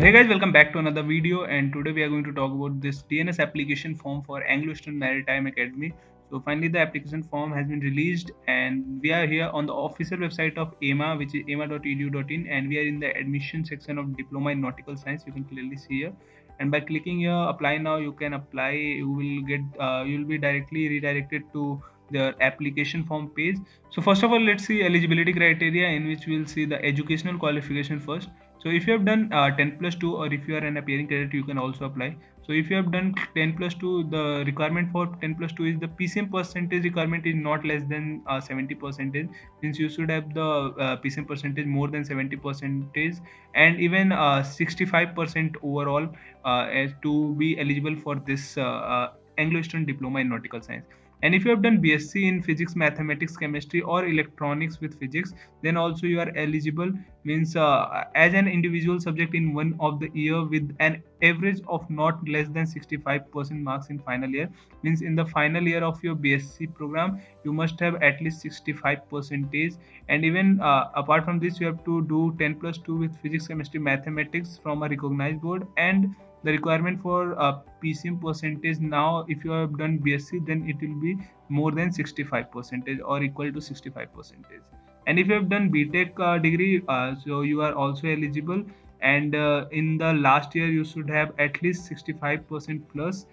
Hey guys, welcome back to another video, and today we are going to talk about this DNS application form for Anglo Maritime Academy. So finally the application form has been released and we are here on the official website of EMA, which is ema.edu.in, and we are in the admission section of Diploma in Nautical Science. You can clearly see here, and by clicking here apply now you can apply. You will get you will be directly redirected to the application form page. So first of all, let's see eligibility criteria, in which we will see the educational qualification first. So if you have done 10 plus 2, or if you are an appearing cadet, you can also apply. So if you have done 10 plus 2, the requirement for 10 plus 2 is the PCM percentage requirement is not less than 70 percentage. Means you should have the PCM percentage more than 70 percentage, and even 65% overall as to be eligible for this Anglo-Eastern Diploma in Nautical Science. And if you have done BSc in physics, mathematics, chemistry, or electronics with physics, then also you are eligible. Means as an individual subject in one of the year with an average of not less than 65% marks in final year. Means in the final year of your BSc program, you must have at least 65 percentage. And even apart from this, you have to do 10 plus 2 with physics, chemistry, mathematics from a recognized board. And the requirement for PCM percentage, now if you have done BSc, then it will be more than 65 percentage or equal to 65 percentage. And if you have done BTech degree, so you are also eligible. And in the last year you should have at least 65% plus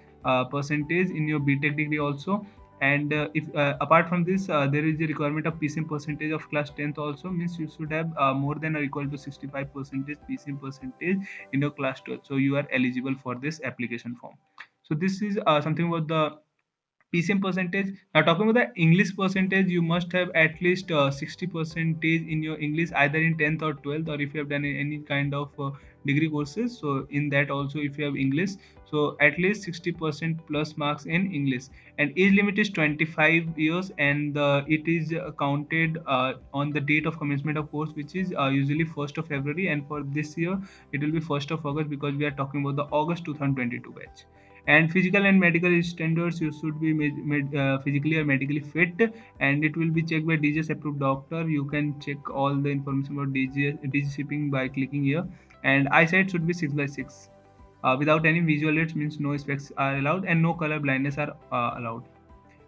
percentage in your BTech degree also. And if apart from this, there is a requirement of PCM percentage of class 10th also. Means you should have more than or equal to 65 percentage PCM percentage in your class 12, so you are eligible for this application form. So this is something about the PCM percentage. Now talking about the English percentage, you must have at least 60 percentage in your English, either in 10th or 12th, or if you have done any kind of degree courses. So in that also, if you have English, so at least 60% plus marks in English. And age limit is 25 years, and it is counted on the date of commencement of course, which is usually 1st of February, and for this year it will be 1st of August, because we are talking about the August 2022 batch. And physical and medical standards, you should be physically or medically fit, and it will be checked by DGS approved doctor. You can check all the information about DGS shipping by clicking here. And eyesight should be 6 by 6 without any visual aids. Means no specs are allowed, and no color blindness are allowed.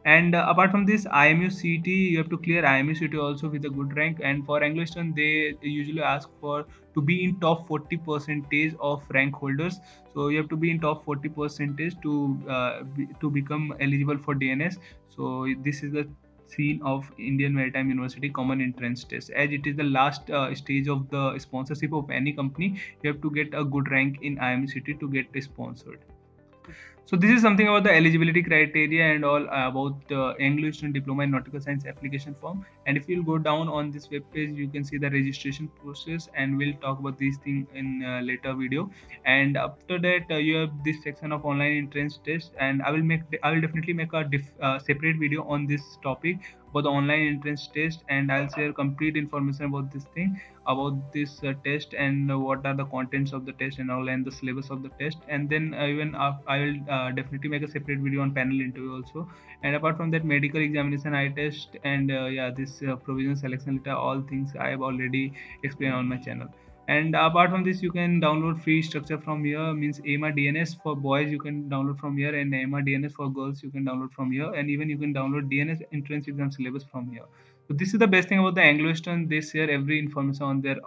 And apart from this, IMU CT, you have to clear IMU CT also with a good rank. And for Anglo Eastern, they usually ask for to be in top 40 percentage of rank holders. So you have to be in top 40 percentage to become eligible for DNS. So this is the scene of Indian Maritime University common entrance test. As it is the last stage of the sponsorship of any company, you have to get a good rank in IMU CT to get sponsored. So this is something about the eligibility criteria and all about the English and Diploma in Nautical Science application form. And if you'll go down on this web page, you can see the registration process, and we'll talk about these things in later video. And after that, you have this section of online entrance test, and I will definitely make a separate video on this topic about the online entrance test, and I'll share complete information about this thing, about this test, and what are the contents of the test and all, and the syllabus of the test. And then even I will definitely make a separate video on panel interview also. And apart from that, medical examination, eye test, and yeah, this provisional selection letter, all things I have already explained on my channel. And apart from this, you can download free structure from here. Means EMA DNS for boys you can download from here, and EMA DNS for girls you can download from here, and even you can download DNS entrance exam syllabus from here. So this is the best thing about the Anglo-Eastern. They share every information on their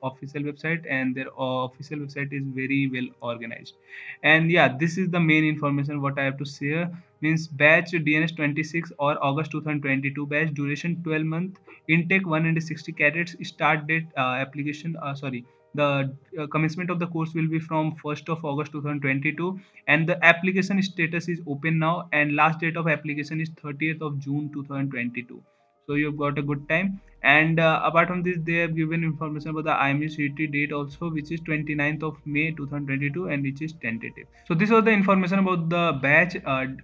official website, and their official website is very well organized. And yeah, this is the main information what I have to share. Means batch DNS 26 or August 2022 batch, duration 12 month, intake 160 cadets, start date application sorry, the commencement of the course will be from 1st of August 2022, and the application status is open now, and last date of application is 30th of June 2022. So you've got a good time. And apart from this, they have given information about the IMU CT date also, which is 29th of May 2022, and which is tentative. So this was the information about the batch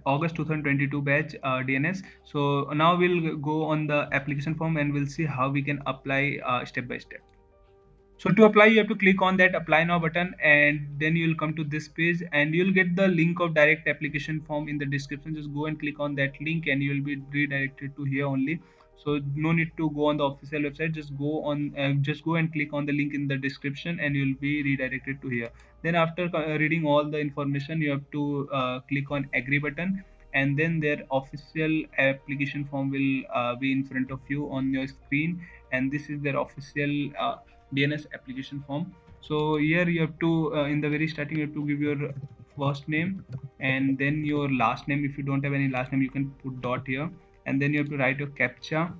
August 2022 batch DNS. So now we'll go on the application form, and we'll see how we can apply step by step. So to apply, you have to click on that apply now button, and then you'll come to this page, and you'll get the link of direct application form in the description. Just go and click on that link, and you'll be redirected to here only. So no need to go on the official website. Just go and click on the link in the description, and you'll be redirected to here. Then after reading all the information, you have to click on agree button, and then their official application form will be in front of you on your screen. And this is their official DNS application form. So here you have to in the very starting you have to give your first name and then your last name. If you don't have any last name, you can put dot here, and then you have to write your captcha.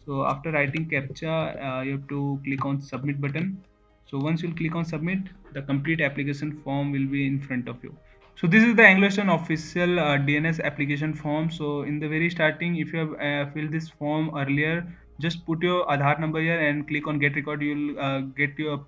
So after writing captcha, you have to click on submit button. So once you click on submit, the complete application form will be in front of you. So this is the Anglo official DNS application form. So in the very starting, if you have filled this form earlier, just put your Aadhaar number here and click on get record. You'll get your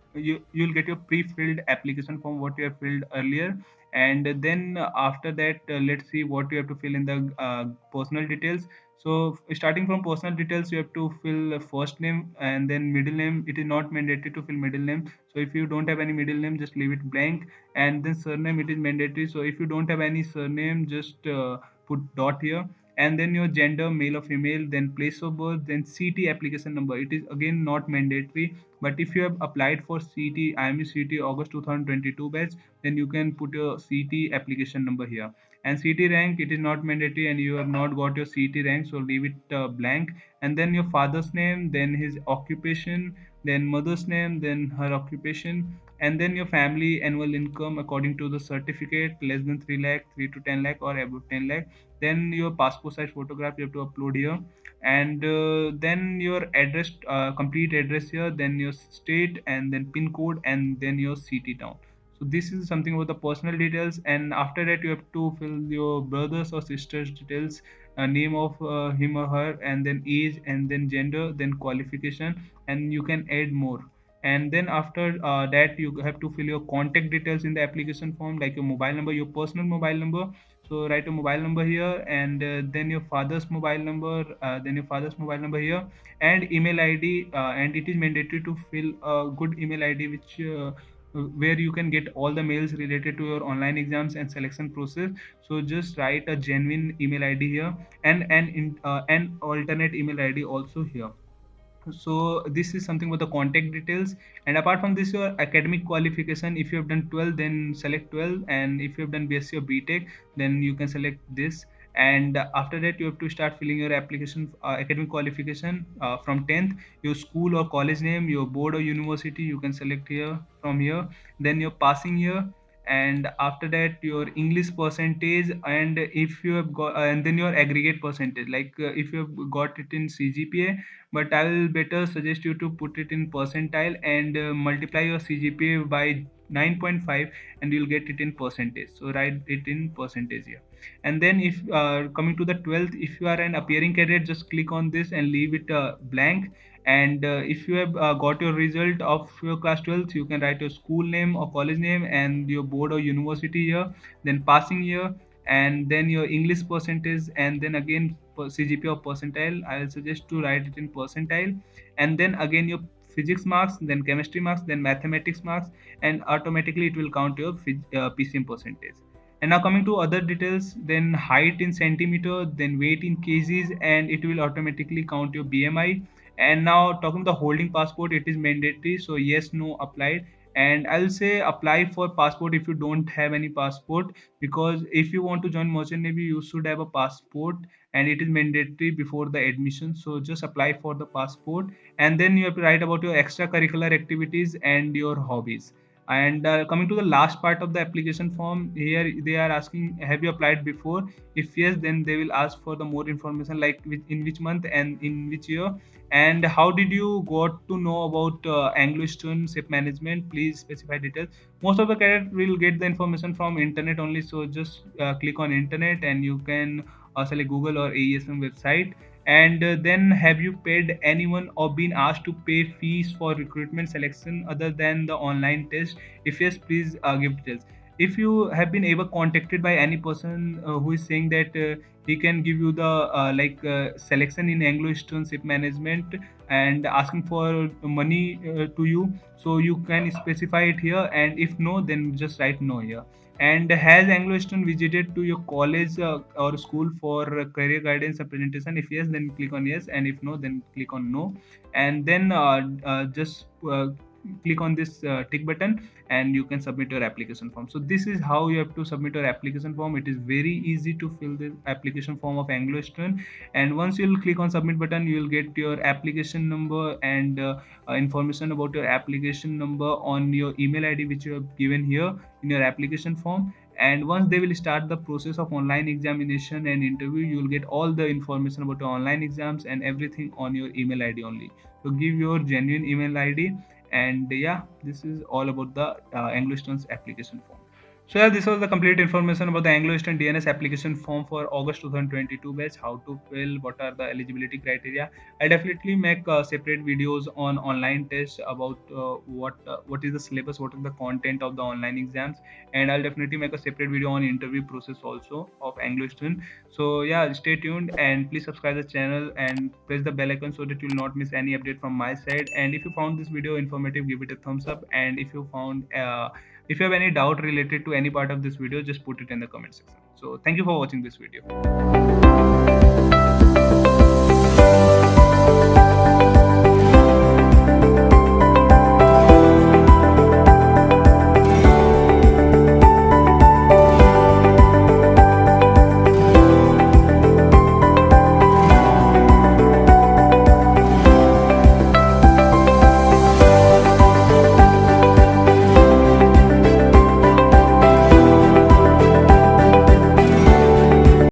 pre-filled application form what you have filled earlier. And then after that, let's see what you have to fill in the personal details. So starting from personal details, you have to fill first name and then middle name. It is not mandatory to fill middle name. So if you don't have any middle name, just leave it blank. And then surname, it is mandatory. So if you don't have any surname, just put dot here. And then your gender, male or female, then place of birth, then CT application number. It is again not mandatory, but if you have applied for CT, IME CT August 2022 batch, then you can put your CT application number here. And CT rank, it is not mandatory, and you have not got your CT rank, so leave it blank. And then your father's name, then his occupation, then mother's name, then her occupation, and then your family annual income according to the certificate, less than 3 lakh, 3 to 10 lakh, or above 10 lakh. Then your passport size photograph you have to upload here. And then your address, complete address here, then your state, and then pin code, and then your city town. So this is something about the personal details. And after that, you have to fill your brothers or sisters details, name of him or her, and then age, and then gender, then qualification, and you can add more. And then after that, you have to fill your contact details in the application form, like your mobile number, your personal mobile number. So write a mobile number here, and then your father's mobile number, here, and email ID. And it is mandatory to fill a good email ID, which where you can get all the mails related to your online exams and selection process. So just write a genuine email ID here, and an alternate email ID also here. So this is something with the contact details. And apart from this, your academic qualification, if you have done 12, then select 12, and if you have done BSc or BTech, then you can select this. And after that, you have to start filling your application academic qualification from 10th, your school or college name, your board or university, you can select here from here. Then your passing year, and after that your English percentage, and if you have got and then your aggregate percentage, like if you have got it in CGPA, but I will better suggest you to put it in percentile, and multiply your CGPA by 9.5, and you'll get it in percentage. So write it in percentage here. And then if coming to the 12th, if you are an appearing candidate, just click on this and leave it blank. And if you have got your result of your class 12th, you can write your school name or college name, and your board or university here, then passing year, and then your English percentage, and then again CGPA or percentile. I will suggest to write it in percentile. And then again your physics marks, then chemistry marks, then mathematics marks, and automatically it will count your PCM percentage. And now coming to other details, then height in centimeter, then weight in kgs, and it will automatically count your BMI. And now talking the holding passport, it is mandatory, so yes, no applied. And I'll say apply for passport if you don't have any passport, because if you want to join merchant navy, you should have a passport, and it is mandatory before the admission. So just apply for the passport. And then you have to write about your extracurricular activities and your hobbies. And coming to the last part of the application form, here they are asking, have you applied before? If yes, then they will ask for the more information, like in which month and in which year, and how did you got to know about Anglo ship management, please specify details. Most of the cadet will get the information from internet only, so just click on internet, and you can select Google or AESM website. And then, have you paid anyone or been asked to pay fees for recruitment selection other than the online test? If yes, please give details. if you have been ever contacted by any person who is saying that he can give you the selection in Anglo Eastern ship management and asking for money to you, so you can specify it here, and if no, then just write no here. And has Anglo Eastern visited to your college or school for career guidance or presentation? If yes, then click on yes, and if no, then click on no. And then just click on this tick button, and you can submit your application form. So this is how you have to submit your application form. It is very easy to fill the application form of Anglo Eastern, and once you'll click on submit button, you will get your application number and information about your application number on your email ID which you have given here in your application form. And once they will start the process of online examination and interview, you will get all the information about your online exams and everything on your email ID only. So give your genuine email ID. And yeah, this is all about the Anglo Eastern's application form. So yeah, this was the complete information about the Anglo Eastern DNS application form for August 2022 batch. How to fill, what are the eligibility criteria. I'll definitely make separate videos on online tests about what is the syllabus, what is the content of the online exams, and I'll definitely make a separate video on interview process also of Anglo Eastern. So yeah, stay tuned and please subscribe the channel and press the bell icon so that you will not miss any update from my side. And if you found this video informative, give it a thumbs up. And if you have any doubt related to any part of this video, just put it in the comment section. So thank you for watching this video.